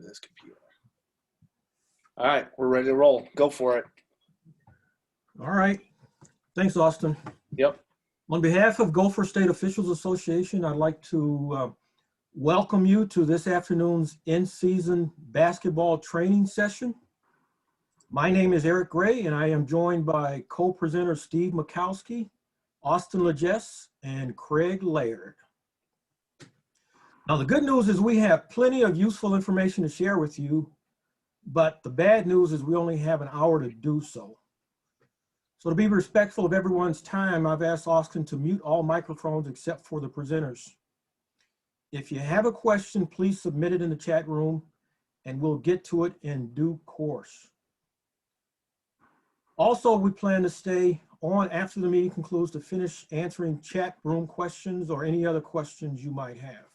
this computer. All right, we're ready to roll. Go for it. All right. Thanks, Austin. Yep. On behalf of Gopher State Officials Association, I'd like to welcome you to this afternoon's in-season basketball training session. My name is Eric Gray, and I am joined by co-presenters Steve Mikowski, Austin Legess, and Craig Laird. Now, the good news is we have plenty of useful information to share with you, but the bad news is we only have an hour to do so. So to be respectful of everyone's time, I've asked Austin to mute all microphones except for the presenters. If you have a question, please submit it in the chat room and we'll get to it in due course. Also, we plan to stay on after the meeting concludes to finish answering chat room questions or any other questions you might have.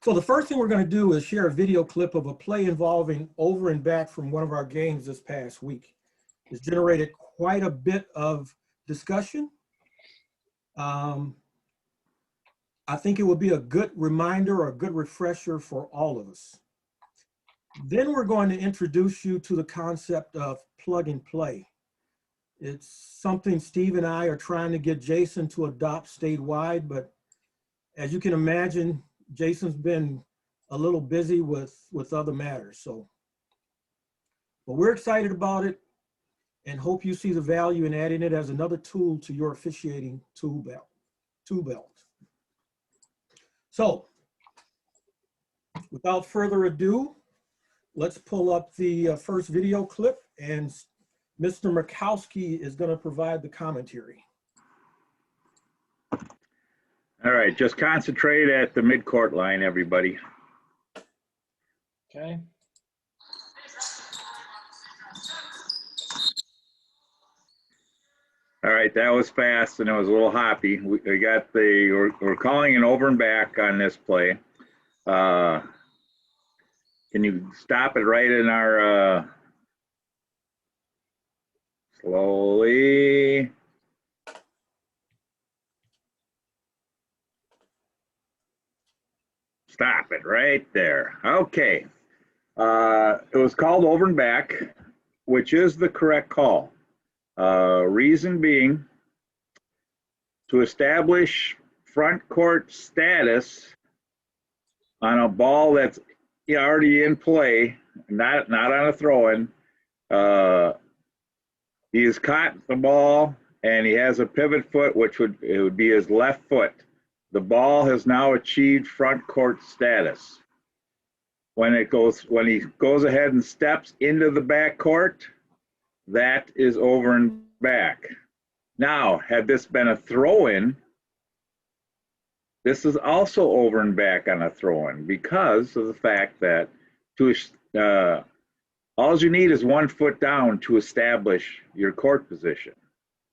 So the first thing we're going to do is share a video clip of a play involving over and back from one of our games this past week. It's generated quite a bit of discussion. I think it will be a good reminder or a good refresher for all of us. Then we're going to introduce you to the concept of plug and play. It's something Steve and I are trying to get Jason to adopt statewide, but as you can imagine, Jason's been a little busy with other matters. But we're excited about it and hope you see the value in adding it as another tool to your officiating tool belt. So without further ado, let's pull up the first video clip, and Mr. Mikowski is going to provide the commentary. All right, just concentrate at the midcourt line, everybody. Okay. All right, that was fast and it was a little hoppy. We're calling an over and back on this play. Can you stop it right in our slowly? Stop it right there. Okay. It was called over and back, which is the correct call. Reason being, to establish front court status on a ball that's already in play, not on a throw-in. He has caught the ball and he has a pivot foot, which would be his left foot. The ball has now achieved front court status. When he goes ahead and steps into the back court, that is over and back. Now, had this been a throw-in, this is also over and back on a throw-in because of the fact that all you need is 1 foot down to establish your court position,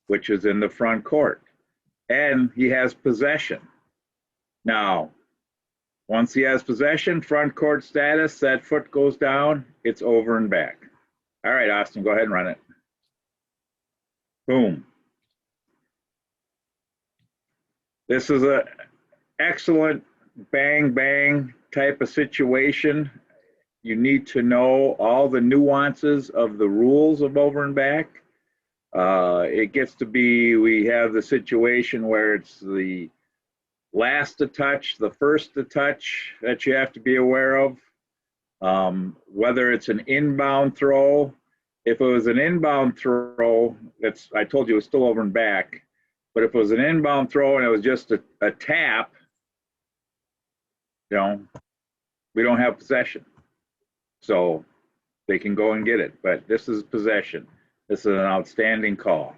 which is in the front court, and he has possession. Now, once he has possession, front court status, that foot goes down, it's over and back. All right, Austin, go ahead and run it. Boom. This is an excellent bang, bang type of situation. You need to know all the nuances of the rules of over and back. It gets to be, we have the situation where it's the last to touch, the first to touch that you have to be aware of. Whether it's an inbound throw. If it was an inbound throw, I told you it was still over and back, but if it was an inbound throw and it was just a tap, we don't have possession. So they can go and get it, but this is possession. This is an outstanding call.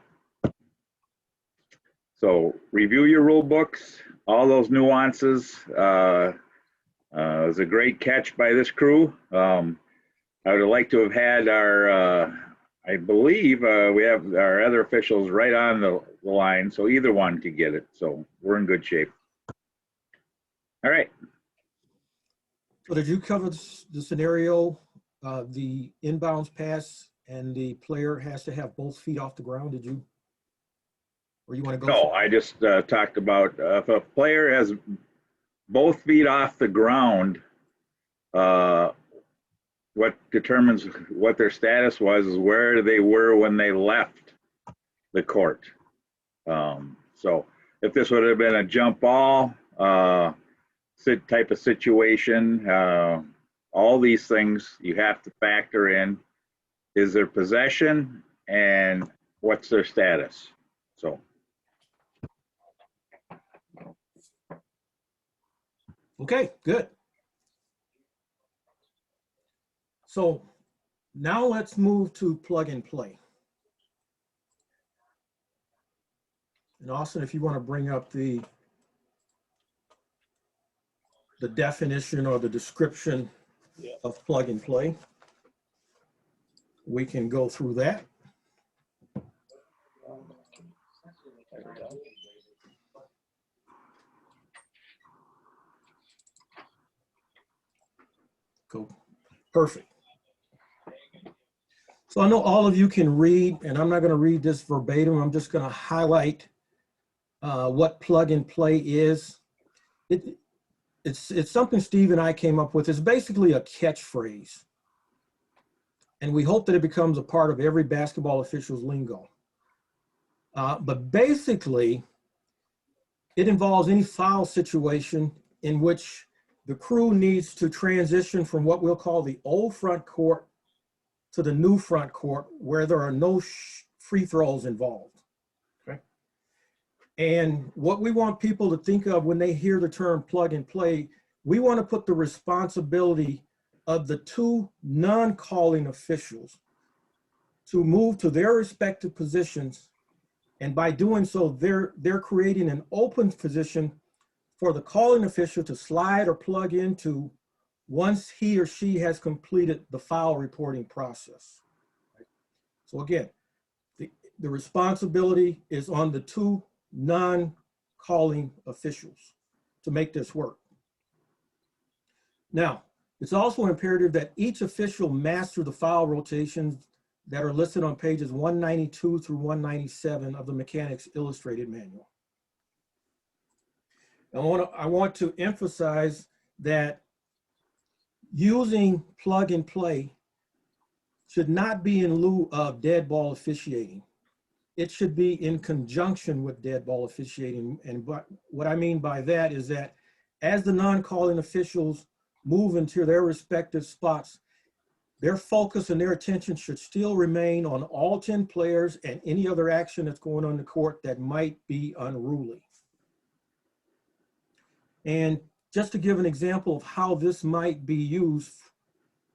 So review your rule books, all those nuances. It was a great catch by this crew. I would have liked to have had our, I believe we have our other officials right on the line, so either one could get it. So we're in good shape. All right. So did you cover the scenario, the inbounds pass and the player has to have both feet off the ground? Did you? Or you want to go? No, I just talked about if a player has both feet off the ground, what determines what their status was is where they were when they left the court. So if this would have been a jump ball type of situation, all these things you have to factor in. Is their possession and what's their status? So. Okay, good. So now let's move to plug and play. And Austin, if you want to bring up the definition or the description of plug and play, we can go through that. Go. Perfect. So I know all of you can read, and I'm not going to read this verbatim. I'm just going to highlight what plug and play is. It's something Steve and I came up with. It's basically a catchphrase. And we hope that it becomes a part of every basketball official's lingo. But basically, it involves any foul situation in which the crew needs to transition from what we'll call the old front court to the new front court, where there are no free throws involved. Okay? And what we want people to think of when they hear the term plug and play, we want to put the responsibility of the two non-calling officials to move to their respective positions. And by doing so, they're creating an open position for the calling official to slide or plug into once he or she has completed the foul reporting process. So again, the responsibility is on the two non-calling officials to make this work. Now, it's also imperative that each official master the foul rotations that are listed on pages 192 through 197 of the Mechanics Illustrated Manual. I want to emphasize that using plug and play should not be in lieu of dead ball officiating. It should be in conjunction with dead ball officiating. And what I mean by that is that as the non-calling officials move into their respective spots, their focus and their attention should still remain on all 10 players and any other action that's going on the court that might be unruly. And just to give an example of how this might be used,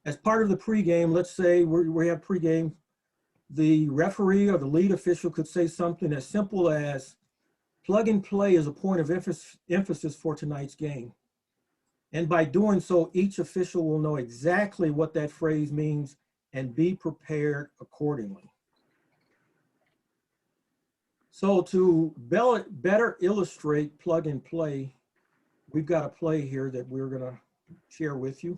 as part of the pregame, let's say we have pregame, the referee or the lead official could say something as simple as, plug and play is a point of emphasis for tonight's game. And by doing so, each official will know exactly what that phrase means and be prepared accordingly. So to better illustrate plug and play, we've got a play here that we're going to share with you.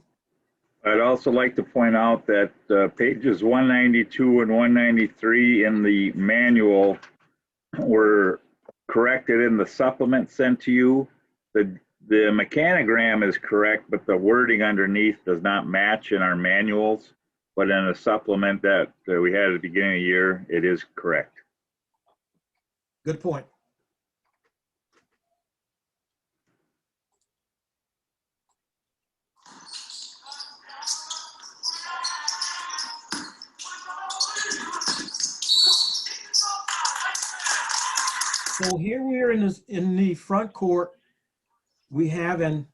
I'd also like to point out that pages 192 and 193 in the manual were corrected in the supplement sent to you. The mechanogram is correct, but the wording underneath does not match in our manuals. But in the supplement that we had at the beginning of the year, it is correct. Good point. So here we are in the front court. We have an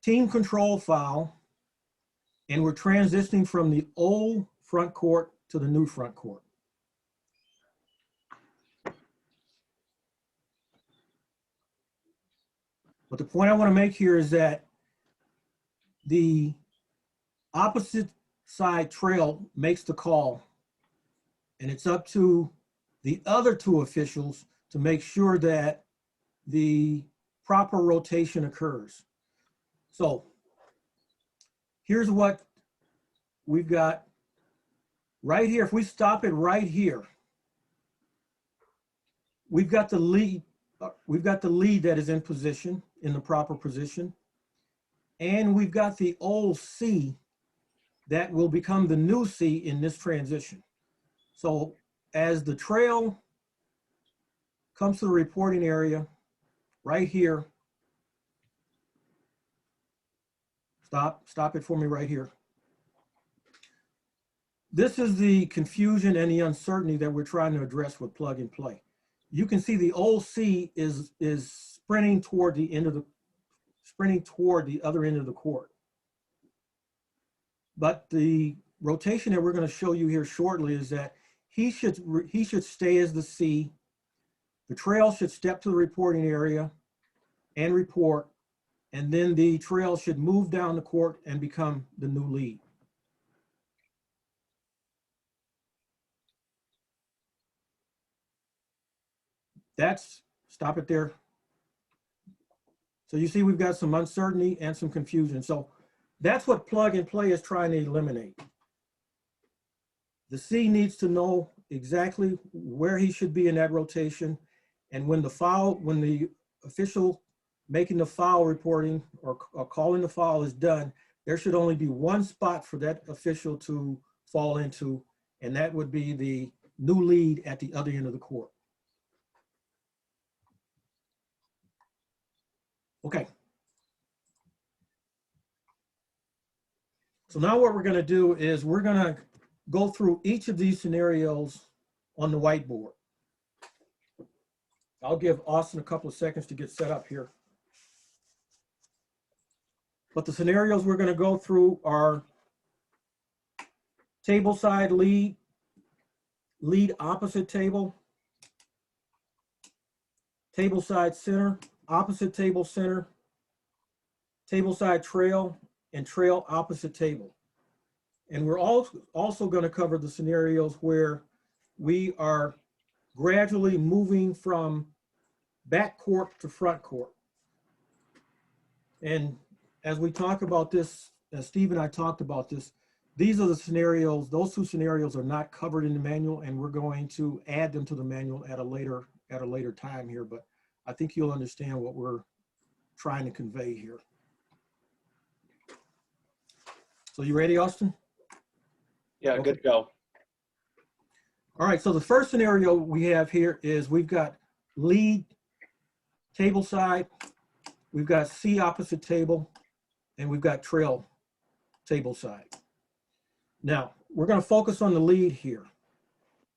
team control foul, and we're transitioning from the old front court to the new front court. But the point I want to make here is that the opposite side trail makes the call, and it's up to the other two officials to make sure that the proper rotation occurs. So here's what we've got right here. If we stop it right here, we've got the lead that is in position, in the proper position. and we've got the old C that will become the new C in this transition. So as the trail comes to the reporting area right here, stop it for me right here. This is the confusion and the uncertainty that we're trying to address with plug and play. You can see the old C is sprinting toward the other end of the court. But the rotation that we're going to show you here shortly is that he should stay as the C. The trail should step to the reporting area and report, and then the trail should move down the court and become the new lead. Stop it there. So you see we've got some uncertainty and some confusion. So that's what plug and play is trying to eliminate. The C needs to know exactly where he should be in that rotation. And when the official making the foul reporting or calling the foul is done, there should only be one spot for that official to fall into, and that would be the new lead at the other end of the court. Okay. So now what we're going to do is we're going to go through each of these scenarios on the whiteboard. I'll give Austin a couple of seconds to get set up here. But the scenarios we're going to go through are table side lead, lead opposite table, table side center, opposite table center, table side trail, and trail opposite table. And we're also going to cover the scenarios where we are gradually moving from back court to front court. And as we talk about this, as Steve and I talked about this, these are the scenarios, those two scenarios are not covered in the manual, and we're going to add them to the manual at a later time here, but I think you'll understand what we're trying to convey here. So you ready, Austin? Yeah, Okay. good to go. All right, so the first scenario we have here is we've got lead table side, we've got C opposite table, and we've got trail table side. Now, we're going to focus on the lead here.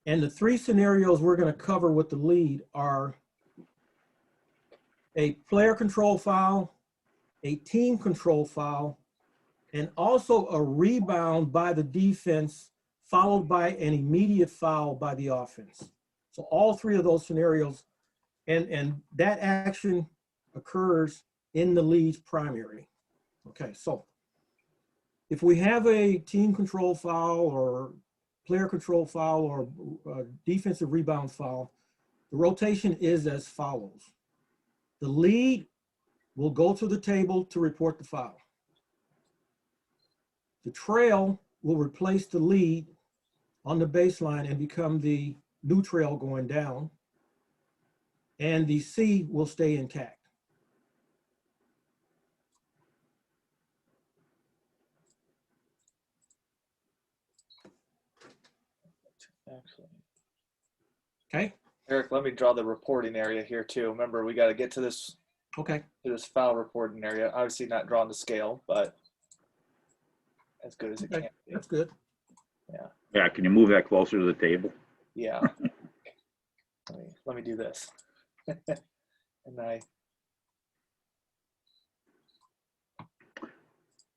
And the three scenarios we're going to cover with the lead are a player control foul, a team control foul, and also a rebound by the defense followed by an immediate foul by the offense. So all three of those scenarios, and that action occurs in the lead's primary. Okay, so if we have a team control foul or player control foul or defensive rebound foul, the rotation is as follows. The lead will go to the table to report the foul. The trail will replace the lead on the baseline and become the new trail going down, and the C will stay intact. Excellent. Okay. Eric, let me draw the reporting area here too. Remember, we got to get to this foul reporting area. Obviously not drawn to scale, but as good as it can be. That's good. Yeah. Yeah, can you move that closer to the table? Yeah. let me do this. And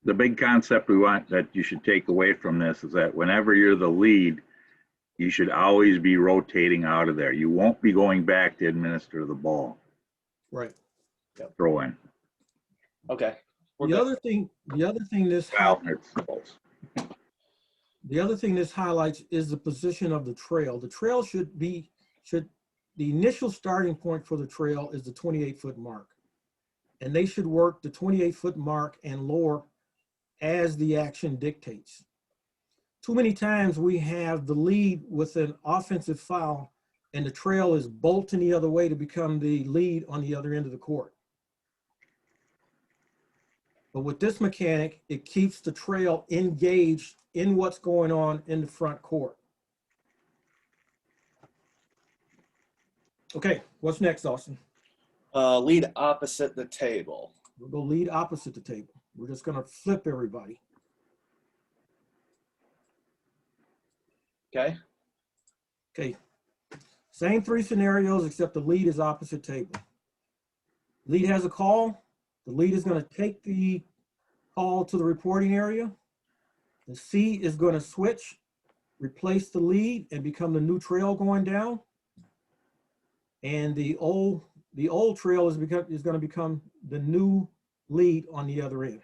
The big concept we want that you should take away from this is that whenever you're the lead, you should always be rotating out of there. You won't be going back to administer the ball. Right. Throw in. okay. The other thing this highlights is the position of the trail. The trail the initial starting point for the trail is the 28-foot mark. And they should work the 28-foot mark and lower as the action dictates. Too many times we have the lead with an offensive foul and the trail is bolting the other way to become the lead on the other end of the court. But with this mechanic, it keeps the trail engaged in what's going on in the front court. Okay, what's next, Austin? Lead opposite the table. We'll go lead opposite the table. We're just gonna flip everybody. Okay. Okay, same three scenarios except the lead is opposite table. Lead has a call. The lead is gonna take the call to the reporting area. The C is gonna switch, replace the lead and become the new trail going down. And the old trail is gonna become the new lead on the other end.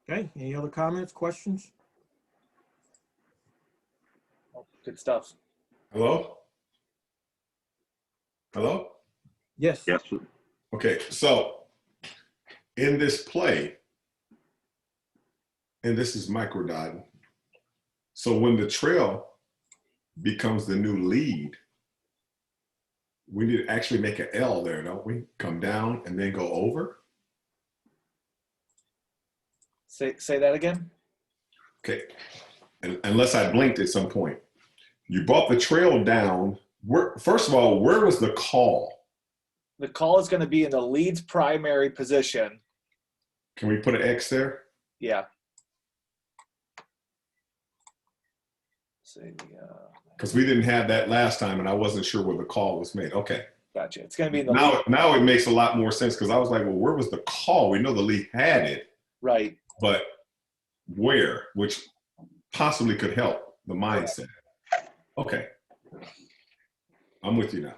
Okay, any other comments, questions? Good stuff. Hello? Hello? Yes. Yes. Okay, so in this play, and this is microdot, so when the trail becomes the new lead, we need to actually make an L there, don't we? Come down and then go over? Say that again. Okay, unless I blinked at some point. You brought the trail down. First of all, where was the call? The call is going to be in the lead's primary position. Can we put an X there? Yeah. Because we didn't have that last time and I wasn't sure where the call was made. Okay. Gotcha. It's going to be in the lead. Now it makes a lot more sense because I was like, well, where was the call? We know the lead had it. Right. But where, which possibly could help the mindset. Okay. I'm with you now.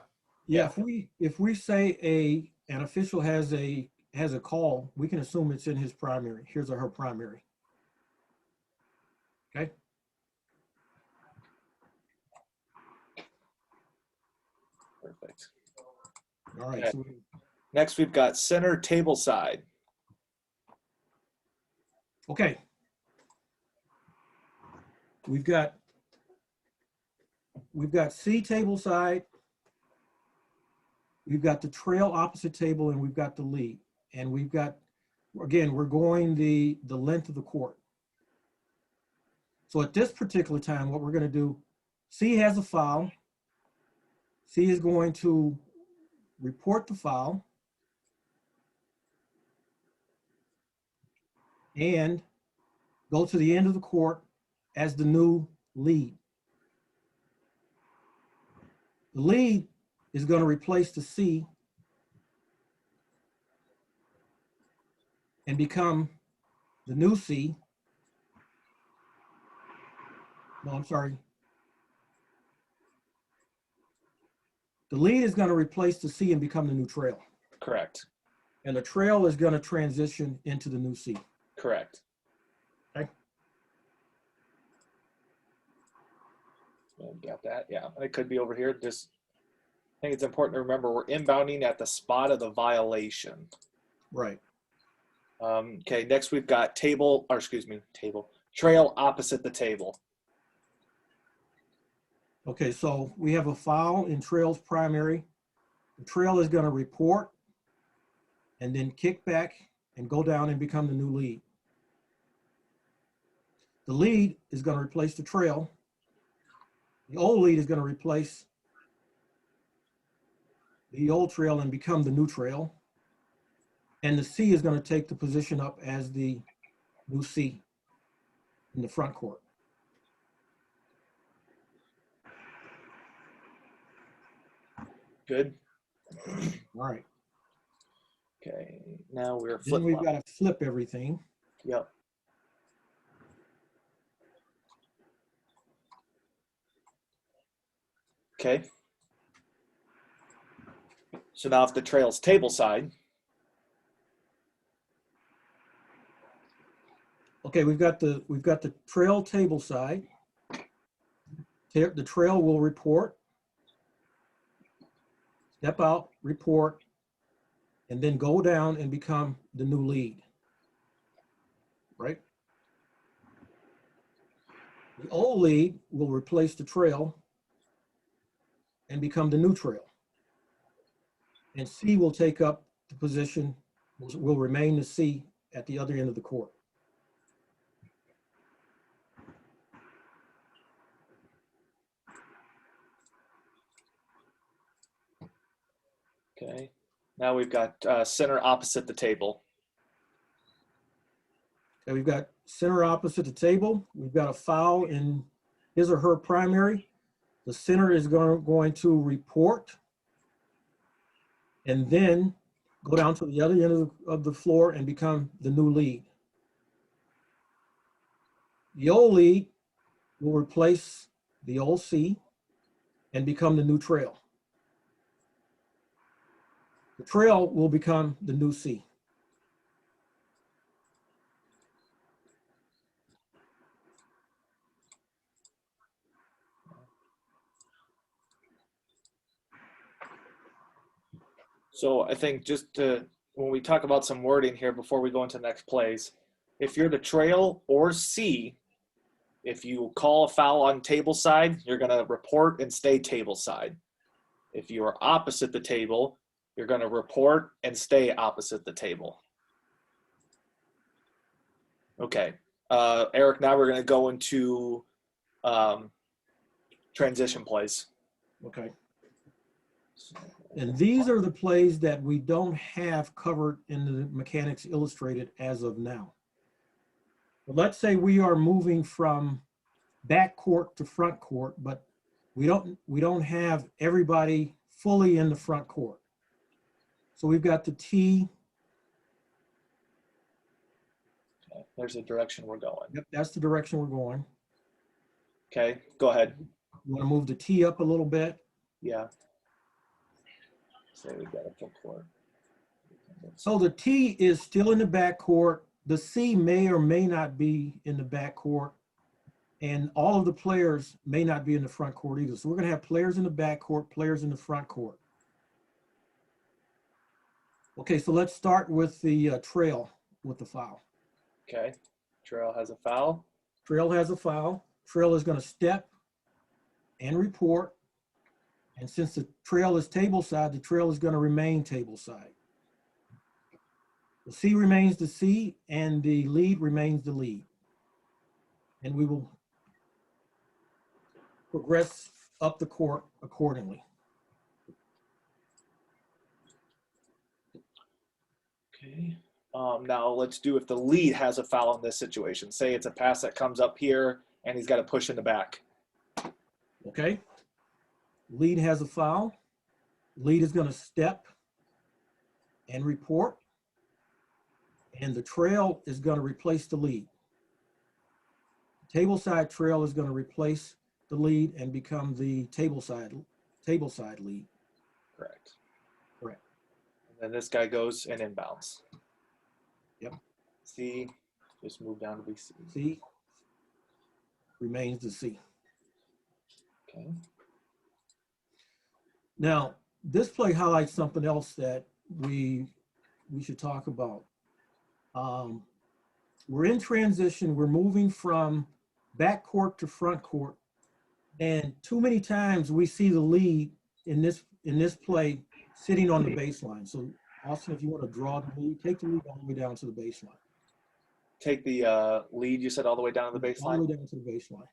Yeah, if we say an official has a call, we can assume it's in his primary, his or her primary. Okay. Perfect. All right. Okay. So Next, we've got center table side. okay. We've got C table side. We've got the trail opposite table and we've got the lead. And we've got, again, we're going the length of the court. So at this particular time, what we're going to do, C has a foul. C is going to report the foul and go to the end of the court as the new lead. The lead is going to replace the C and become the new C. No, I'm sorry. The lead is going to replace the C and become the new trail. Correct. And the trail is going to transition into the new C. Correct. Okay. Got that. Yeah. It could be over here. Just, I think it's important to remember we're inbounding at the spot of the violation. Right. Okay. Next, we've got trail opposite the table. Okay, so we have a foul in trail's primary. The trail is going to report and then kick back and go down and become the new lead. The lead is going to replace the trail. The old lead is going to replace the old trail and become the new trail. And the C is going to take the position up as the new C in the front court. Good. All right. Okay. Now we're Then flip. we've got to flip everything. Yep. Okay. So now if the trail's table side. Okay, we've got the trail table side. The trail will report, step out, report, and then go down and become the new lead. Right? The old lead will replace the trail and become the new trail. And C will take up the position, will remain the C at the other end of the court. Okay. Now we've got center opposite the table. Okay, we've got center opposite the table. We've got a foul in his or her primary. The center is going to report and then go down to the other end of the floor and become the new lead. The old lead will replace the old C and become the new trail. The trail will become the new C. So I think when we talk about some wording here before we go into the next plays, if you're the trail or C, if you call a foul on table side, you're going to report and stay table side. If you are opposite the table, you're going to report and stay opposite the table. Okay. Eric, now we're going to go into transition plays. Okay. And these are the plays that we don't have covered in the Mechanics Illustrated as of now. But let's say we are moving from back court to front court, but we don't have everybody fully in the front court. So we've got the T. Okay. There's the direction we're going. Yep, that's the direction we're going. Okay, go ahead. You want to move the T up a little bit. Yeah. Say we got a full court. So the T is still in the back court. The C may or may not be in the back court. And all of the players may not be in the front court either. So we're going to have players in the back court, players in the front court. Okay, so let's start with the trail with the foul. Okay, trail has a foul. Trail has a foul. Trail is going to step and report. And since the trail is table side, the trail is going to remain table side. The C remains the C and the lead remains the lead. And we will progress up the court accordingly. Okay. Now let's do if the lead has a foul in this situation. Say it's a pass that comes up here and he's got to push in the back. Okay. Lead has a foul. Lead is going to step and report. And the trail is going to replace the lead. Table side trail is going to replace the lead and become the table side lead. Correct. Correct. And then this guy goes and inbounds. Yep. C, just move down to be C. C remains the C. Okay. Now, this play highlights something else that we should talk about. We're in transition. We're moving from back court to front court. And too many times we see the lead in this play sitting on the baseline. So Austin, if you want to draw the lead, take the lead all the way down to the baseline. Take the lead, you said, all the way down to the baseline? All the way down to the baseline.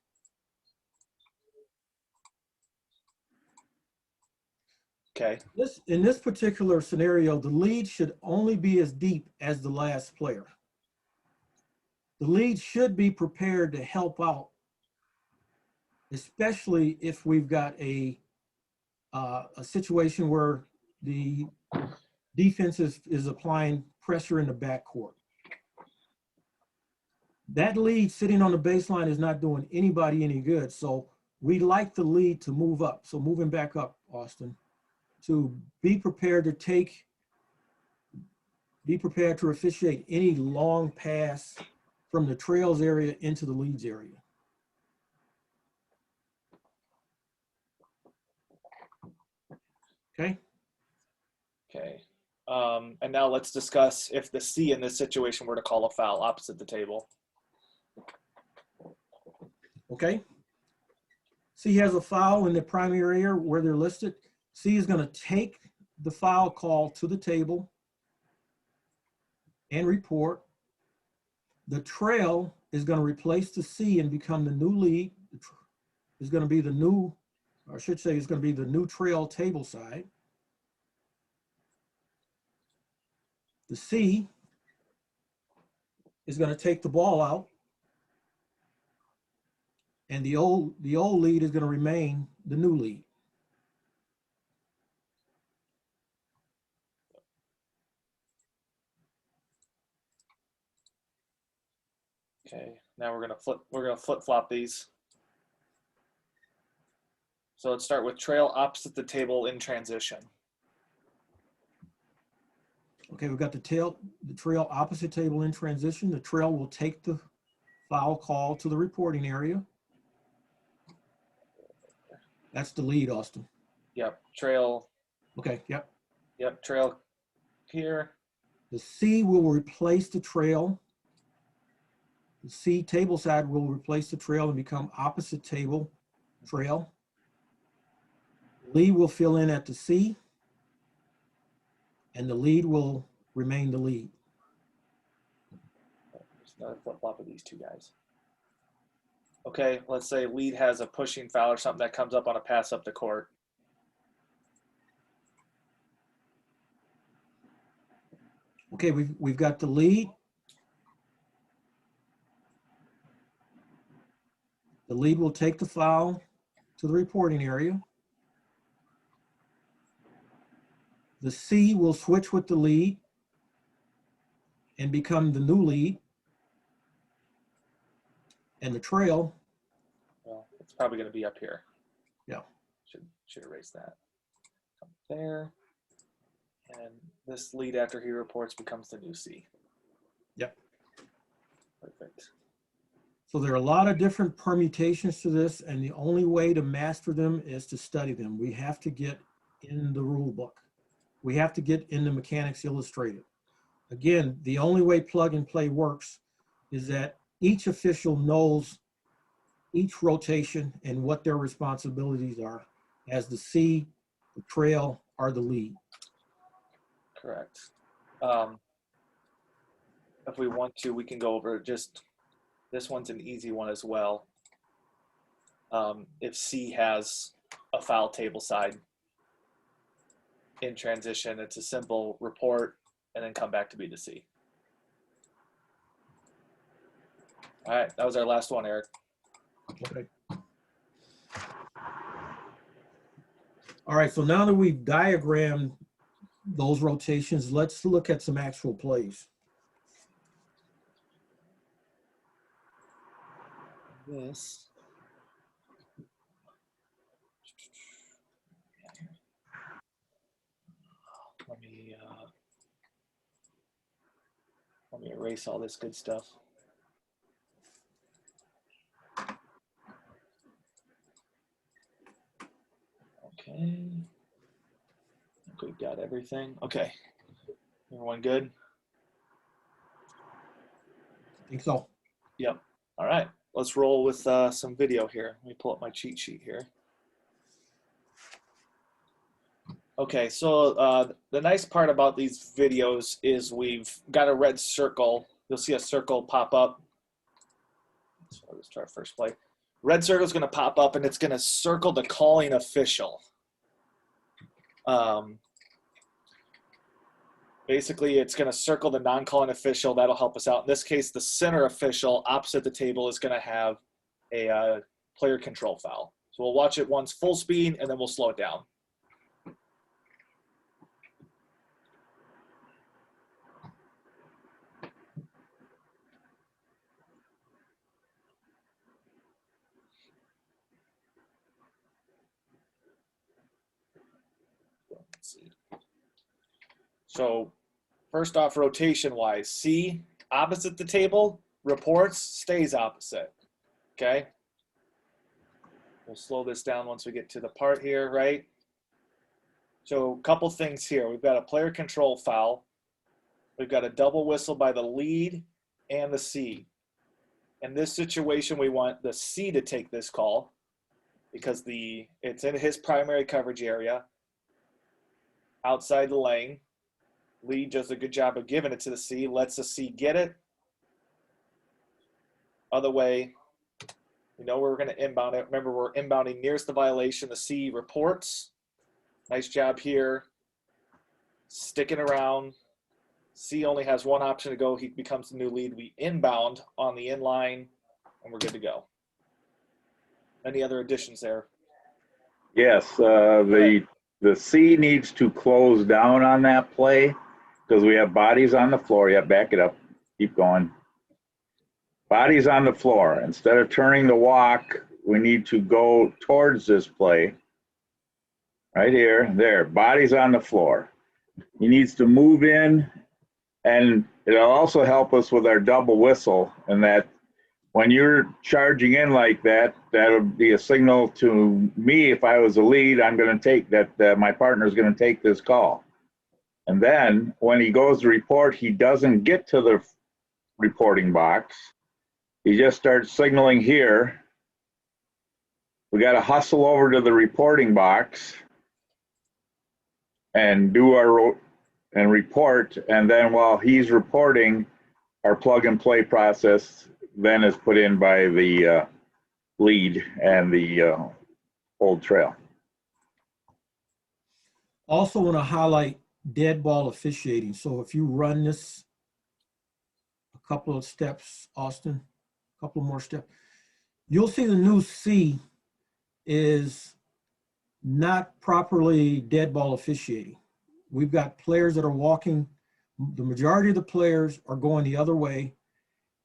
Okay. In this particular scenario, the lead should only be as deep as the last player. The lead should be prepared to help out, especially if we've got a situation where the defense is applying pressure in the backcourt. That lead sitting on the baseline is not doing anybody any good. So we'd like the lead to move up. So moving back up, Austin, to be prepared to officiate any long pass from the trails area into the leads area. Okay. Okay. And now let's discuss if the C in this situation were to call a foul opposite the table. Okay. C has a foul in the primary area where they're listed. C is going to take the foul call to the table and report. The trail is going to replace the C and become the new lead. Is going to be the new, or I should say, is going to be the new trail table side. The C is going to take the ball out, and the old lead is going to remain the new lead. Okay, now we're gonna flip flop these. So let's start with trail opposite the table in transition. Okay, we've got the trail opposite table in transition. The trail will take the foul call to the reporting area. That's the lead, Austin. Yep, trail. Okay, yep. Yep, trail here. The C will replace the trail. The C table side will replace the trail and become opposite table trail. Lead will fill in at the C, and the lead will remain the lead. Just another flip flop of these two guys. Okay, let's say lead has a pushing foul or something that comes up on a pass up the court. Okay, we've got the lead. The lead will take the foul to the reporting area. The C will switch with the lead and become the new lead. And the trail, Well, it's probably going to be up here. yeah. Should erase that. Come there. And this lead after he reports becomes the new C. Yep. Perfect. So there are a lot of different permutations to this, and the only way to master them is to study them. We have to get in the rule book. We have to get in the Mechanics Illustrated. Again, the only way plug and play works is that each official knows each rotation and what their responsibilities are as the C, the trail, or the lead. Correct. If we want to, we can go over just, this one's an easy one as well. If C has a foul table side in transition, it's a simple report and then come back to be the C. All right, that was our last one, Eric. Okay. All right, so now that we've diagrammed those rotations, let's look at some actual plays. This. Let me erase all this good stuff. Okay. I think we've got everything. Okay. Everyone good? I think so. Yep. All right. Let's roll with some video here. Let me pull up my cheat sheet here. Okay, so the nice part about these videos is we've got a red circle. You'll see a circle pop up. So let's try our first play. Red circle is going to pop up, and it's going to circle the calling official. Basically, it's going to circle the non-calling official. That'll help us out. In this case, the center official opposite the table is going to have a player control foul. So we'll watch it once full speed, and then we'll slow it down. Let's see. So first off, rotation-wise, C, opposite the table, reports, stays opposite, okay? We'll slow this down once we get to the part here, right? So a couple things here. We've got a player control foul. We've got a double whistle by the lead and the C. In this situation, we want the C to take this call because it's in his primary coverage area, outside the lane. Lee does a good job of giving it to the C, lets the C get it. Other way, we know where we're going to inbound it. Remember, we're inbounding nearest the violation. The C reports. Nice job here. Sticking around. C only has one option to go. He becomes the new lead. We inbound on the inline, and we're good to go. Any other additions there? Yes, the C needs to close down on that play because we have bodies on the floor. Yeah, back it up. Keep going. Bodies on the floor. Instead of turning the walk, we need to go towards this play. Right here, there, bodies on the floor. He needs to move in, and it'll also help us with our double whistle, and that when you're charging in like that, that'll be a signal to me if I was a lead, I'm going to take that, my partner's going to take this call. And then when he goes to report, he doesn't get to the reporting box. He just starts signaling here. We got to hustle over to the reporting box and do and report. And then while he's reporting, our plug and play process then is put in by the lead and the old trail. Also want to highlight dead ball officiating. So if you run this a couple of steps, Austin, a couple more steps, you'll see the new C is not properly dead ball officiating. We've got players that are walking. The majority of the players are going the other way.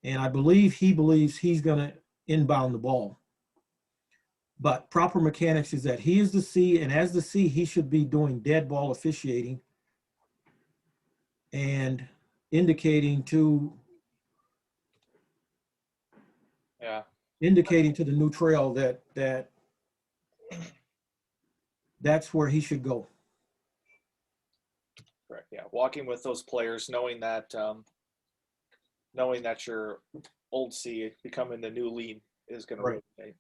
And I believe he believes he's going to inbound the ball. But proper mechanics is that he is the C, and as the C, he should be doing dead ball officiating and indicating to the new trail that that's where he should go. Correct. Yeah, walking with those players, knowing that your old C becoming the new lead is going to rotate.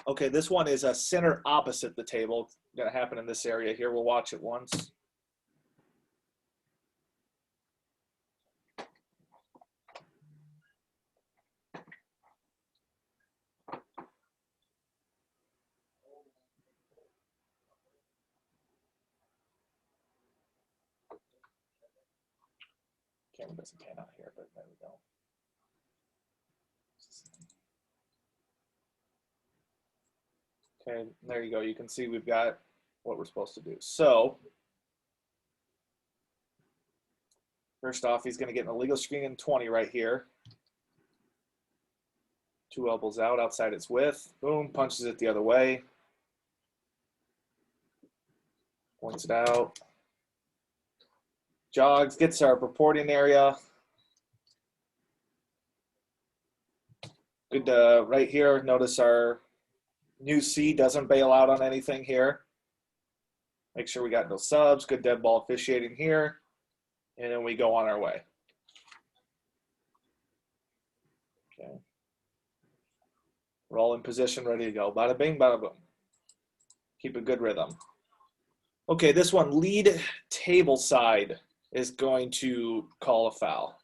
Okay, this one is a center opposite the table. It's going to happen in this area here. We'll watch it once. Camera doesn't pan out here, but there we go. Okay, there you go. You can see we've got what we're supposed to do. So, first off, he's going to get an illegal screen in 20 right here. 2 elbows out, outside its width. Boom, punches it the other way. Points it out. Jogs, gets our reporting area. Good right here. Notice our new C doesn't bail out on anything here. Make sure we got no subs. Good dead ball officiating here. And then we go on our way. Okay. We're all in position, ready to go. Bada bing, bada boom. Keep a good rhythm. Okay, this one, lead table side is going to call a foul.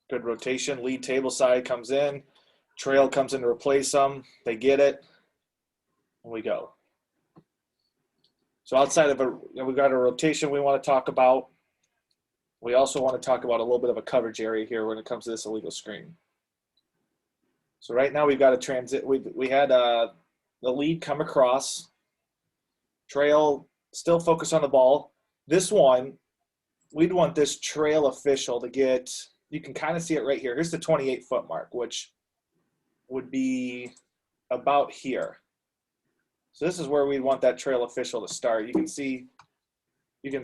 Good rotation. Lead table side comes in. Trail comes in to replace them. They get it. And we go. So outside of we've got a rotation we want to talk about. We also want to talk about a little bit of a coverage area here when it comes to this illegal screen. So right now we've got a transit. We had the lead come across. Trail still focus on the ball. This one, we'd want this trail official to get, you can kind of see it right here. Here's the 28-foot mark, which would be about here. So this is where we'd want that trail official to start. You can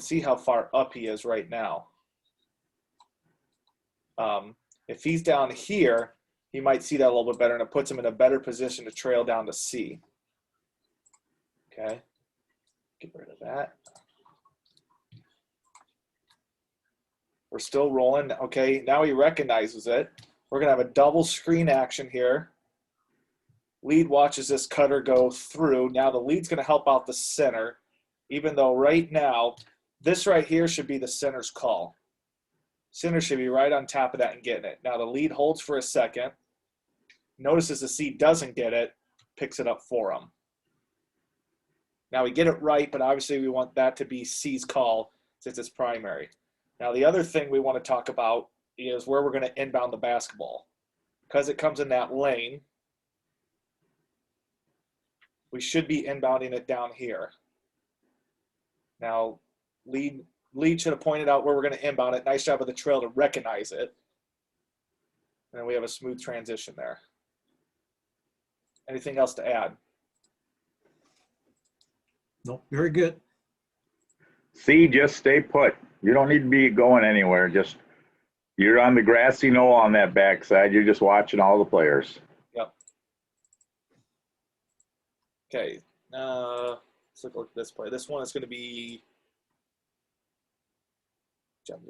see how far up he is right now. If he's down here, he might see that a little bit better, and it puts him in a better position to trail down to C. Okay, get rid of that. We're still rolling. Okay, now he recognizes it. We're gonna have a double screen action here. Lead watches this cutter go through. Now the lead's gonna help out the center, even though right now, this right here should be the center's call. Center should be right on top of that and getting it. Now the lead holds for a second. Notices the C doesn't get it, picks it up for him. Now we get it right, but obviously we want that to be C's call since it's primary. Now the other thing we want to talk about is where we're going to inbound the basketball. Because it comes in that lane, we should be inbounding it down here. Now, lead should have pointed out where we're going to inbound it. Nice job of the trail to recognize it. And then we have a smooth transition there. Anything else to add? No, very good. C, just stay put. You don't need to be going anywhere. Just, you're on the grassy knoll on that backside. You're just watching all the players. Yep. Okay. Let's look at this play. This one is going to be,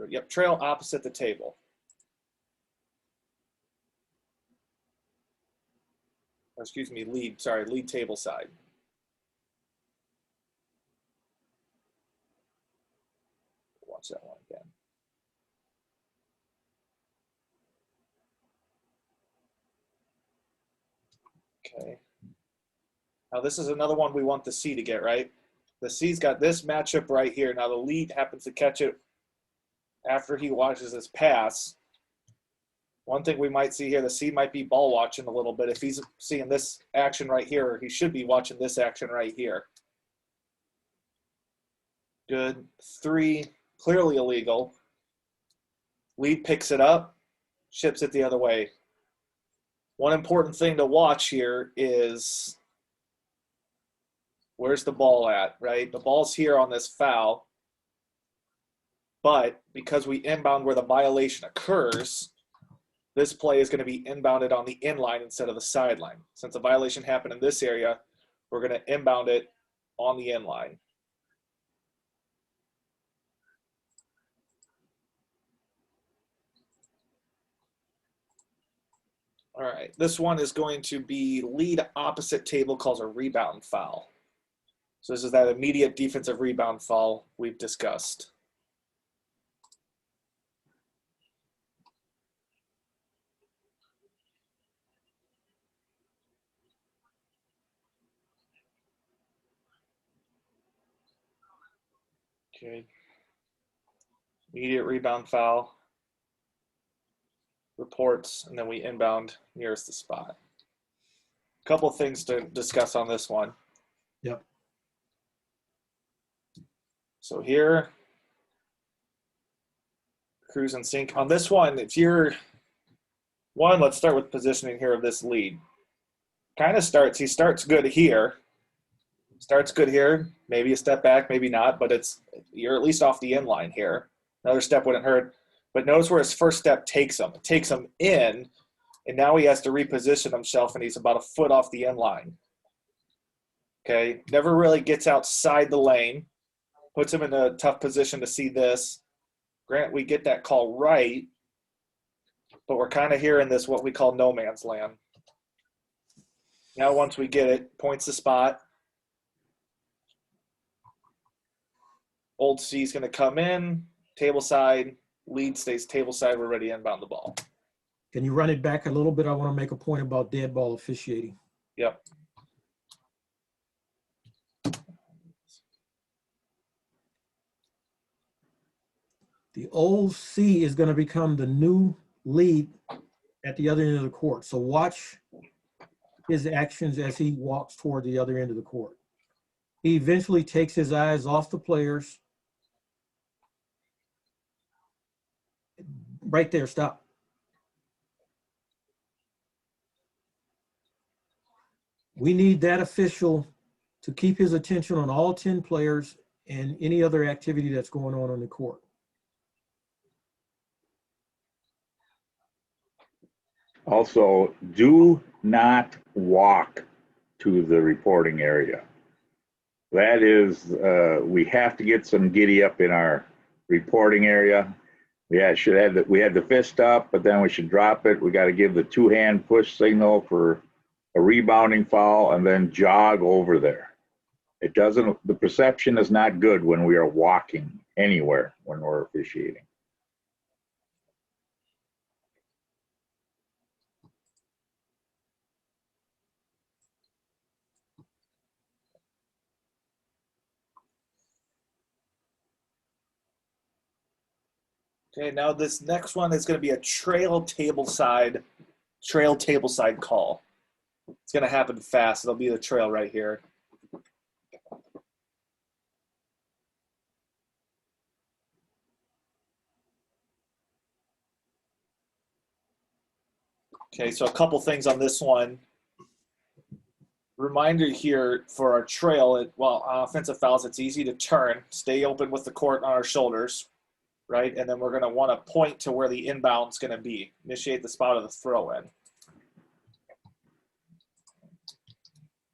yep, trail opposite the table. Or excuse me, lead table side. Watch that one again. Okay. Now this is another one we want the C to get, right? The C's got this matchup right here. Now the lead happens to catch it after he watches this pass. One thing we might see here, the C might be ball watching a little bit. If he's seeing this action right here, he should be watching this action right here. Good. 3, clearly illegal. Lead picks it up, ships it the other way. One important thing to watch here is where's the ball at, right? The ball's here on this foul, but because we inbound where the violation occurs, this play is going to be inbounded on the inline instead of the sideline. Since the violation happened in this area, we're going to inbound it on the inline. All right, this one is going to be lead opposite table, calls a rebound foul. So this is that immediate defensive rebound foul we've discussed. Okay. Immediate rebound foul. Reports, and then we inbound nearest the spot. A couple of things to discuss on this one. Yep. So here, cruise and sink. On this one, if you're one, let's start with positioning here of this lead. He starts good here. Starts good here, maybe a step back, maybe not, but you're at least off the inline here. Another step wouldn't hurt. But notice where his first step takes him. It takes him in, and now he has to reposition himself, and he's about a foot off the inline. Okay, never really gets outside the lane. Puts him in a tough position to see this. Grant, we get that call right, but we're kind of here in this what we call no man's land. Now once we get it, points the spot. Old C's going to come in, table side. Lead stays table side. We're ready to inbound the ball. Can you run it back a little bit? I want to make a point about dead ball officiating. Yep. The old C is going to become the new lead at the other end of the court. So watch his actions as he walks toward the other end of the court. He eventually takes his eyes off the players. Right there, stop. We need that official to keep his attention on all 10 players and any other activity that's going on the court. Also, do not walk to the reporting area. That is, we have to get some giddy up in our reporting area. We had the fist up, but then we should drop it. We got to give the 2-hand push signal for a rebounding foul and then jog over there. The perception is not good when we are walking anywhere when we're officiating. Okay, now this next one is going to be a trail tableside call. It's going to happen fast. It'll be the trail right here. Okay, so a couple things on this one. Reminder here for our trail, on offensive fouls, it's easy to turn, stay open with the court on our shoulders, right? And then we're going to want to point to where the inbound's going to be. Initiate the spot of the throw-in.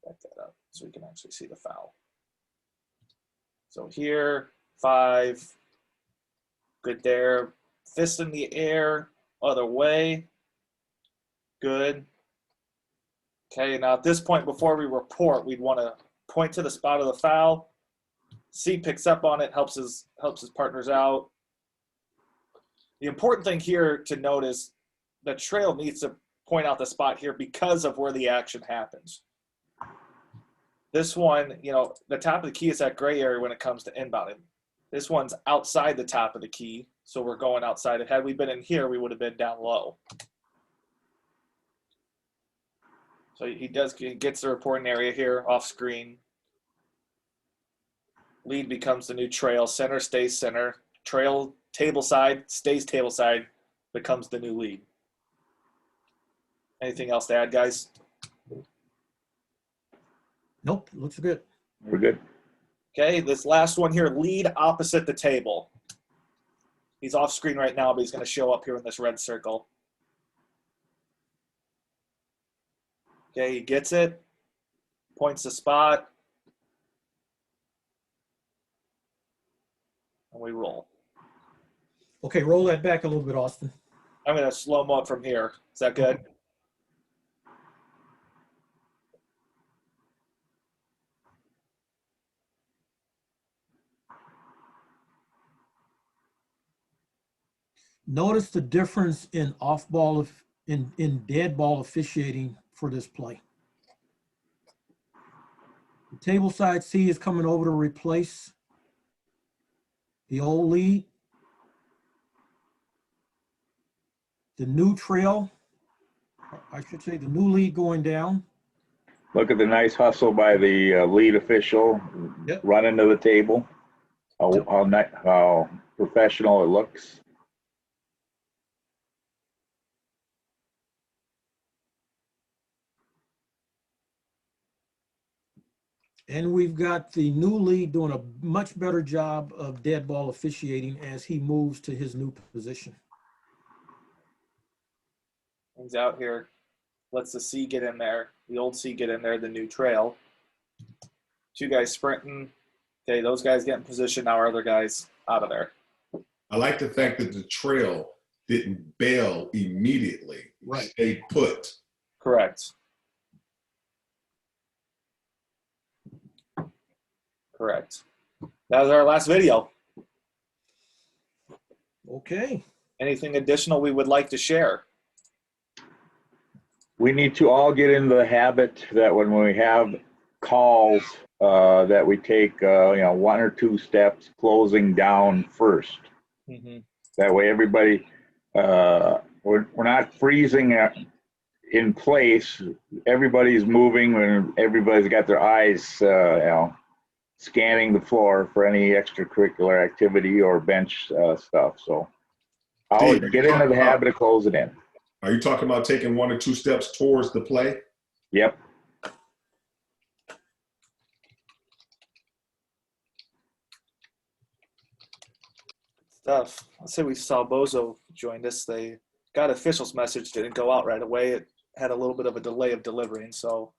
Back that up so we can actually see the foul. So here, 5. Good there. Fist in the air, other way. Good. Okay, now at this point, before we report, we'd want to point to the spot of the foul. C picks up on it, helps his partners out. The important thing here to note is the trail needs to point out the spot here because of where the action happens. This one, the top of the key is that gray area when it comes to inbounding. This one's outside the top of the key, so we're going outside. Had we been in here, we would have been down low. So he gets the reporting area here off screen. Lead becomes the new trail. Center stays center. Trail table side stays table side, becomes the new lead. Anything else to add, guys? Nope, looks good. We're good. Okay, this last one here, lead opposite the table. He's off screen right now, but he's going to show up here in this red circle. Okay, he gets it, points the spot, and we roll. Okay, roll that back a little bit, Austin. I'm going to slow-mo it from here. Is that good? Notice the difference in off-ball, in dead ball officiating for this play. The table side C is coming over to replace the old lead. The new trail, I should say the new lead going down. Look at the nice hustle by the lead official. Yep. Running to the table. How professional it looks. And we've got the new lead doing a much better job of dead ball officiating as he moves to his new position. He's out here. Lets the C get in there. The old C get in there, the new trail. 2 guys sprinting. Okay, those guys get in position. Now our other guys out of there. I like the fact that the trail didn't bail immediately. Right. Stayed put. Correct. Correct. That was our last video. Okay. Anything additional we would like to share? We need to all get into the habit that when we have calls, that we take 1 or 2 steps closing down first. Mm-hmm. That way everybody, we're not freezing in place. Everybody's moving and everybody's got their eyes, scanning the floor for any extracurricular activity or bench stuff. So I'll get into the habit of closing in. Are you talking about taking 1 or 2 steps towards the play? Yep. Stuff. Let's say we saw Bozo joined us. They got officials message, didn't go out right away. It had a little bit of a delay of delivering, so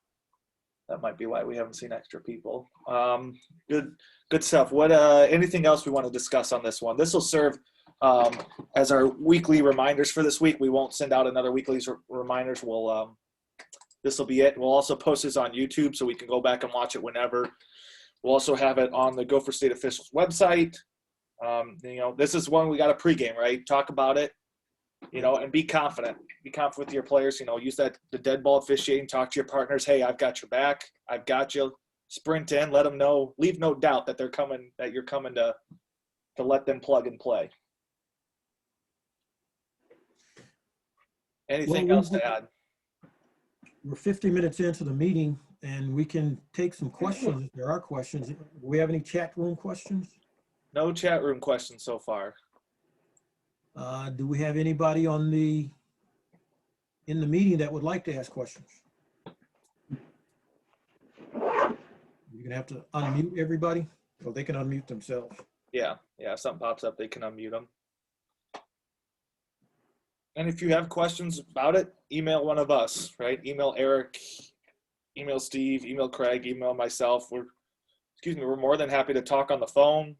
That might be why we haven't seen extra people. Good stuff. What anything else we want to discuss on this one? This will serve as our weekly reminders for this week. We won't send out another weekly reminders. We'll this will be it. We'll also post this on YouTube so we can go back and watch it whenever. We'll also have it on the Gopher State Officials website. You know, this is one we got a pregame, right? Talk about it, you know, and be confident. Be confident with your players. You know, use the dead ball officiating. Talk to your partners. Hey, I've got your back. I've got you. Sprint in. Let them know. Leave no doubt that they're coming. That you're coming to let them plug and play. Anything else to add? We're 50 minutes into the meeting, and we can take some questions if there are questions. Do we have any chat room questions? No chat room questions so far. Do we have anybody in the meeting that would like to ask questions? You're gonna have to unmute everybody, so they can unmute themselves. Yeah. If something pops up, they can unmute them. And if you have questions about it, email one of us, right? Email Eric, email Steve, email Craig, email myself. We're more than happy to talk on the phone,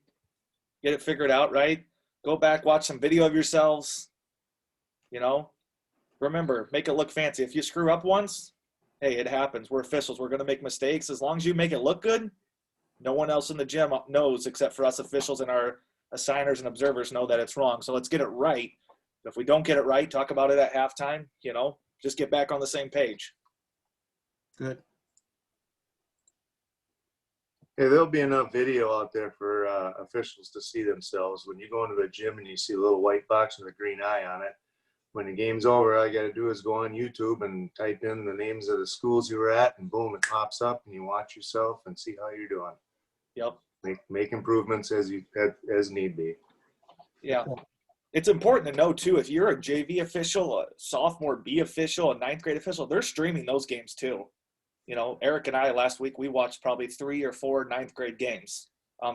get it figured out, right? Go back, watch some video of yourselves, you know? Remember, make it look fancy. If you screw up once, hey, it happens. We're officials. We're going to make mistakes. As long as you make it look good, no one else in the gym knows except for us officials and our assigners and observers know that it's wrong. So let's get it right. If we don't get it right, talk about it at halftime, you know, just get back on the same page. Good. Hey, there'll be enough video out there for officials to see themselves. When you go into the gym and you see a little white box with a green eye on it, when the game's over, all you got to do is go on YouTube and type in the names of the schools you were at, and boom, it pops up, and you watch yourself and see how you're doing. Yep. Make improvements as need be. Yeah. It's important to know, too, if you're a JV official, a sophomore B official, a ninth grade official, they're streaming those games, too. You know, Eric and I last week, we watched probably 3 or 4 ninth grade games.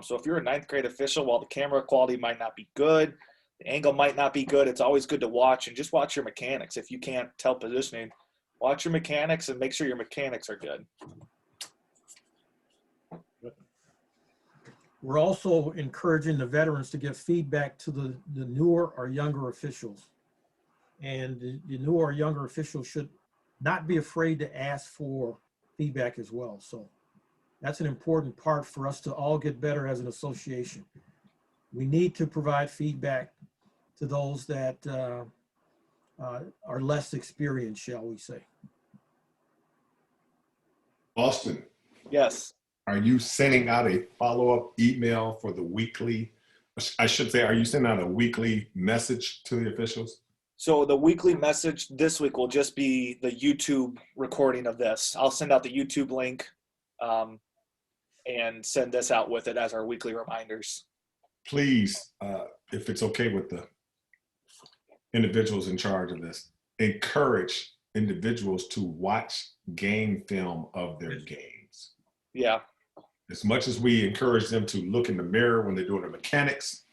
So if you're a ninth grade official, while the camera quality might not be good, the angle might not be good, it's always good to watch and just watch your mechanics. If you can't tell positioning, watch your mechanics and make sure your mechanics are good. We're also encouraging the veterans to give feedback to the newer or younger officials. And the newer or younger officials should not be afraid to ask for feedback as well. So that's an important part for us to all get better as an association. We need to provide feedback to those that are less experienced, shall we say. Austin, Yes. are you sending out a follow-up email for the weekly, I should say, are you sending out a weekly message to the officials? So the weekly message this week will just be the YouTube recording of this. I'll send out the YouTube link and send this out with it as our weekly reminders. Please, if it's okay with the individuals in charge of this, encourage individuals to watch game film of their games. Yeah. As much as we encourage them to look in the mirror when they're doing their mechanics,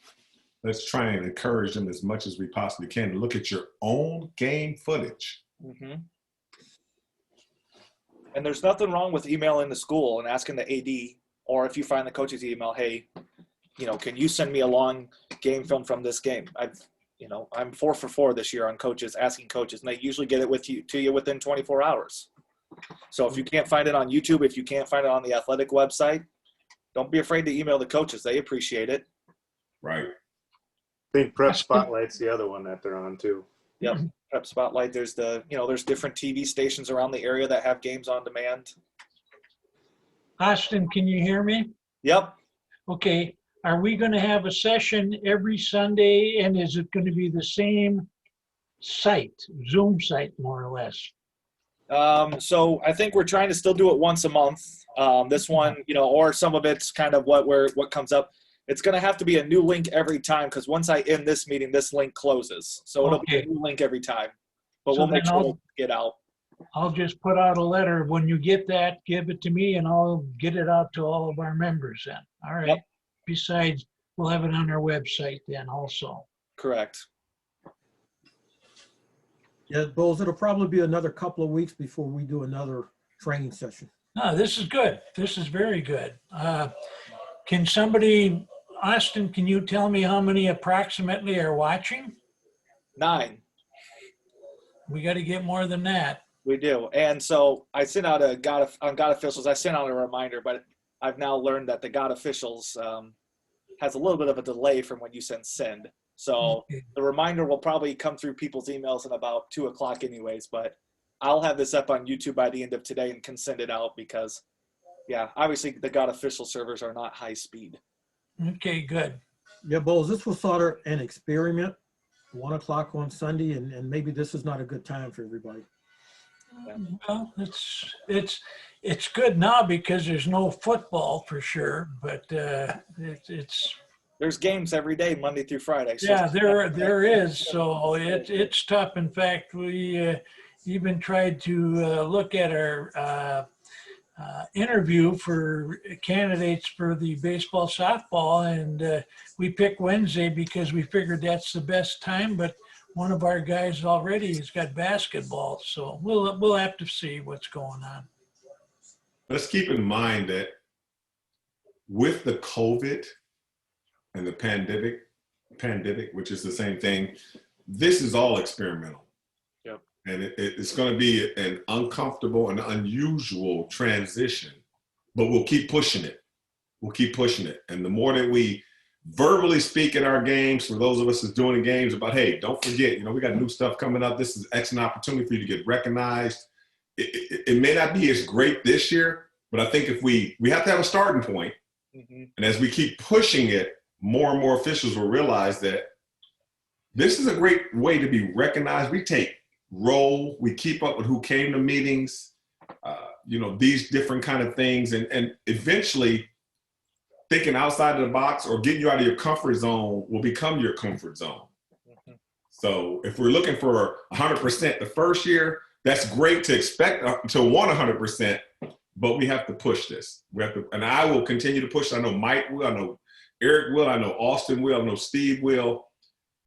let's try and encourage them as much as we possibly can to look at your own game footage. Mm-hmm. And there's nothing wrong with emailing the school and asking the AD, or if you find the coach's email, hey, you know, can you send me a long game film from this game? I'm 4 for 4 this year on coaches, asking coaches, and they usually get it to you within 24 hours. So if you can't find it on YouTube, if you can't find it on the athletic website, don't be afraid to email the coaches. They appreciate it. Right. I think Prep Spotlight's the other one that they're on too. Yep. Prep Spotlight. There's there's different TV stations around the area that have games on demand. Austin, can you hear me? Yep. Okay. Are we going to have a session every Sunday, and is it going to be the same site, Zoom site, more or less? So I think we're trying to still do it once a month. This one, or some of it's kind of what comes up. It's going to have to be a new link every time, because once I end this meeting, this link closes. So it'll be a new link every time. But So we'll make then sure we'll get out. I'll just put out a letter. When you get that, give it to me, and I'll get it out to all of our members then. All right. Yep. Besides, we'll have it on our website then also. Correct. Yeah, Bowles, it'll probably be another couple of weeks before we do another training session. No, this is good. This is very good. Can somebody, Austin, can you tell me how many approximately are watching? 9. We got to get more than that. We do. And so I sent out on God Officials, I sent out a reminder, but I've now learned that the God Officials has a little bit of a delay from when you send. So Okay. the reminder will probably come through people's emails at about 2 o'clock anyways, but I'll have this up on YouTube by the end of today and can send it out because, yeah, obviously the God Official servers are not high speed. Okay, good. Yeah, Bowles, this was sort of an experiment, 1 o'clock on Sunday, and maybe this is not a good time for everybody. Well, it's good now because there's no football for sure, but it's There's games every day, Monday through Friday. So yeah, there is. So it's tough. In fact, we even tried to look at our interview for candidates for the baseball, softball, and we picked Wednesday because we figured that's the best time. But one of our guys already has got basketball, so we'll have to see what's going on. Let's keep in mind that with the COVID and the pandemic, which is the same thing, this is all experimental. Yep. And it's going to be an uncomfortable and unusual transition, but we'll keep pushing it. We'll keep pushing it. And the more that we verbally speak in our games, for those of us that's doing the games, about, hey, don't forget, we got new stuff coming up. This is an excellent opportunity for you to get recognized. It may not be as great this year, but I think if we have to have a starting point. Mm-hmm. And as we keep pushing it, more and more officials will realize that this is a great way to be recognized. We take roll, we keep up with who came to meetings, these different kind of things. And eventually thinking outside of the box or getting you out of your comfort zone will become your comfort zone. Mm-hmm. So if we're looking for 100% the first year, that's great to expect to want 100%, but we have to push this. And I will continue to push. I know Mike will, I know Eric will, I know Austin will, I know Steve will.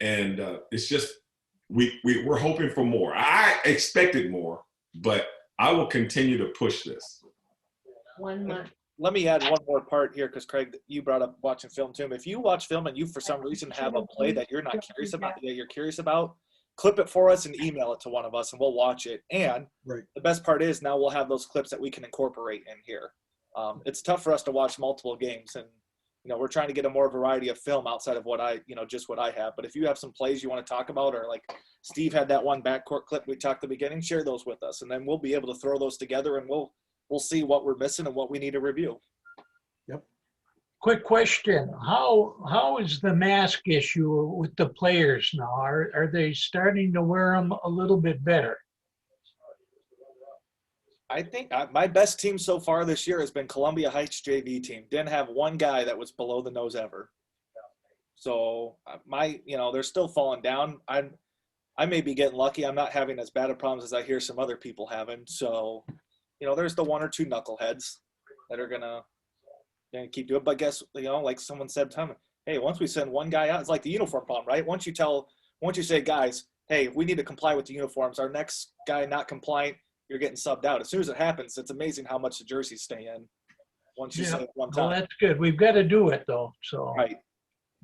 And it's just, we're hoping for more. I expected more, but I will continue to push this. 1 month. Let me add one more part here, because Craig, you brought up watching film too. If you watch film and you, for some reason, have a play that you're not curious about, clip it for us and email it to one of us, and we'll watch it. And The best part is now we'll have those clips that we can incorporate in here. It's tough for us to watch multiple games, and we're trying to get a more variety of film outside of what I, just what I have. But if you have some plays you want to talk about, or like Steve had that one backcourt clip we talked at the beginning, share those with us, and then we'll be able to throw those together, and we'll see what we're missing and what we need to review. Yep. Quick question. How is the mask issue with the players now? Are they starting to wear them a little bit better? I think my best team so far this year has been Columbia Heights JV team. Didn't have one guy that was below the nose ever. So they're still falling down. I may be getting lucky. I'm not having as bad of problems as I hear some other people having. So, there's the 1 or 2 knuckleheads that are gonna keep doing it. But guess, like someone said, hey, once we send one guy out, it's like the uniform problem, right? Once you say, guys, hey, we need to comply with the uniforms. Our next guy not compliant, you're getting subbed out. As soon as it happens, it's amazing how much the jerseys stay in once you say it one time. Well, that's good. We've got to do it though. So right.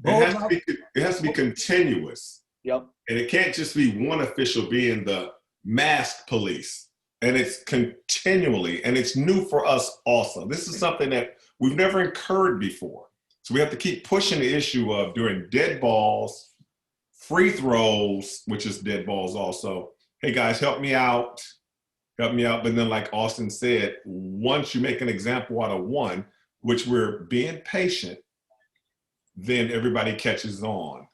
It has to be continuous. Yep. And it can't just be one official being the mask police. And it's continually, and it's new for us also. This is something that we've never incurred before. So we have to keep pushing the issue of during dead balls, free throws, which is dead balls also. Hey guys, help me out. But then like Austin said, once you make an example out of one, which we're being patient, then everybody catches on.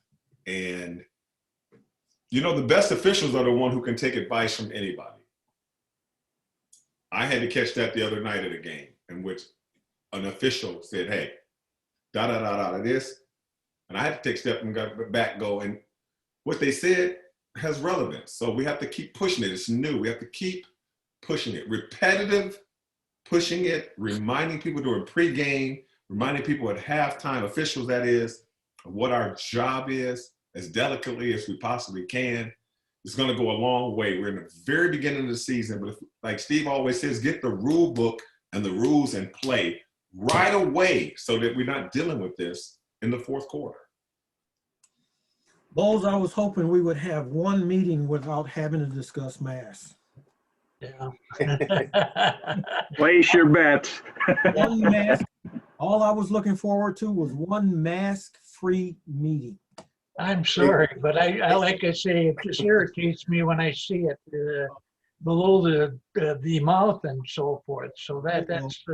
And the best officials are the one who can take advice from anybody. I had to catch that the other night at a game in which an official said, hey, this. And I had to take a step and go back, and what they said has relevance. So we have to keep pushing it. It's new. We have to keep pushing it. Repetitive, pushing it, reminding people during pregame, reminding people at halftime, officials that is, of what our job is as delicately as we possibly can. It's going to go a long way. We're in the very beginning of the season, but like Steve always says, get the rule book and the rules in play right away so that we're not dealing with this in the fourth quarter. Bowles, I was hoping we would have one meeting without having to discuss masks. Yeah. Place your bets. One mask. All I was looking forward to was one mask-free meeting. I'm sorry, but I like I say, it just irritates me when I see it below the mouth and so forth. So that's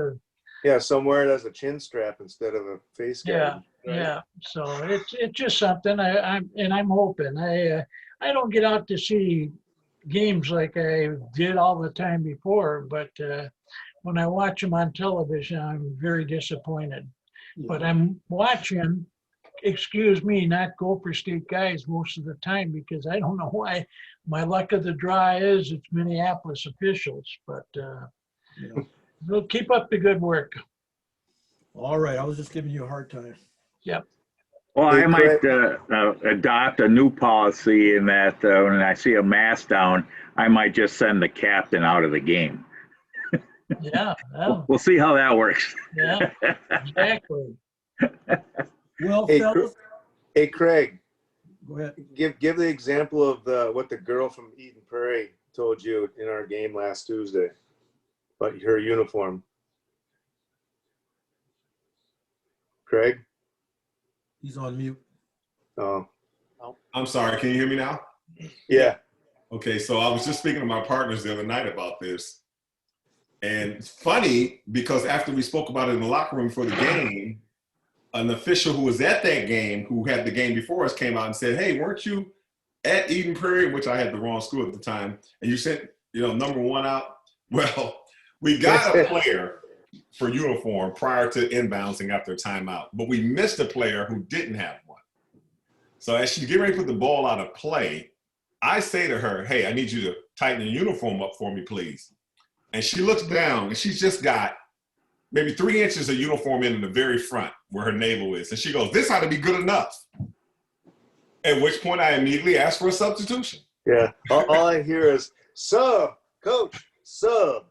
Yeah, somewhere it has a chin strap instead of a face guard. yeah, yeah. So it's just something I'm hoping. I don't get out to see games like I did all the time before, but when I watch them on television, I'm very disappointed. But I'm watching, excuse me, not Gopher State guys most of the time because I don't know why. My luck of the draw is it's Minneapolis officials, but we'll keep up the good work. All right, I was just giving you a hard time. Yep. Well, I might adopt a new policy in that when I see a mask down, I might just send the captain out of the game. Yeah. Well, We'll see how that works. yeah. Exactly. Well, Hey, fellas, Hey, Craig, go ahead. give the example of what the girl from Eden Prairie told you in our game last Tuesday about her uniform. Craig? He's on mute. Oh, I'm sorry, can you hear me now? yeah. Okay, so I was just speaking to my partners the other night about this. And it's funny because after we spoke about it in the locker room for the game, an official who was at that game, who had the game before us, came out and said, hey, weren't you at Eden Prairie, which I had the wrong school at the time, and you sent, number one out? Well, we got a player for uniform prior to inbouncing after a timeout, but we missed a player who didn't have one. So as she's getting ready to put the ball out of play, I say to her, hey, I need you to tighten your uniform up for me, please. And she looks down, and she's just got maybe 3 inches of uniform in the very front where her navel is. And she goes, this ought to be good enough. At which point I immediately asked for a substitution. Yeah. All I hear is, sub, coach, sub.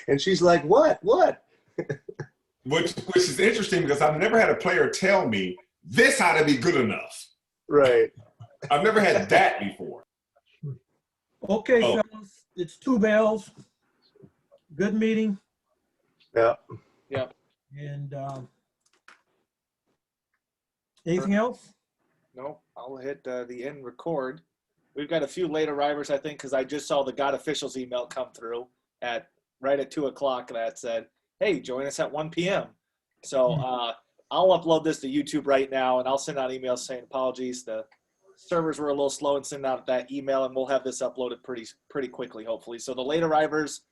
And she's like, what? Which is interesting because I've never had a player tell me, this ought to be good enough. Right. I've never had that before. Okay, fellas, it's 2 bells. Good meeting. Yeah. Yep. And anything else? No, I'll hit the end record. We've got a few late arrivers, I think, because I just saw the God Officials email come through right at 2 o'clock that said, hey, join us at 1 p.m. So I'll upload this to YouTube right now, and I'll send out emails saying apologies. The servers were a little slow in sending out that email, and we'll have this uploaded pretty quickly, hopefully. So the late arrivers,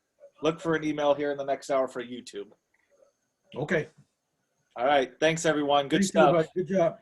look for an email here in the next hour for YouTube. Okay. All right. Thanks, everyone. Good Thanks, stuff. everybody. Good job.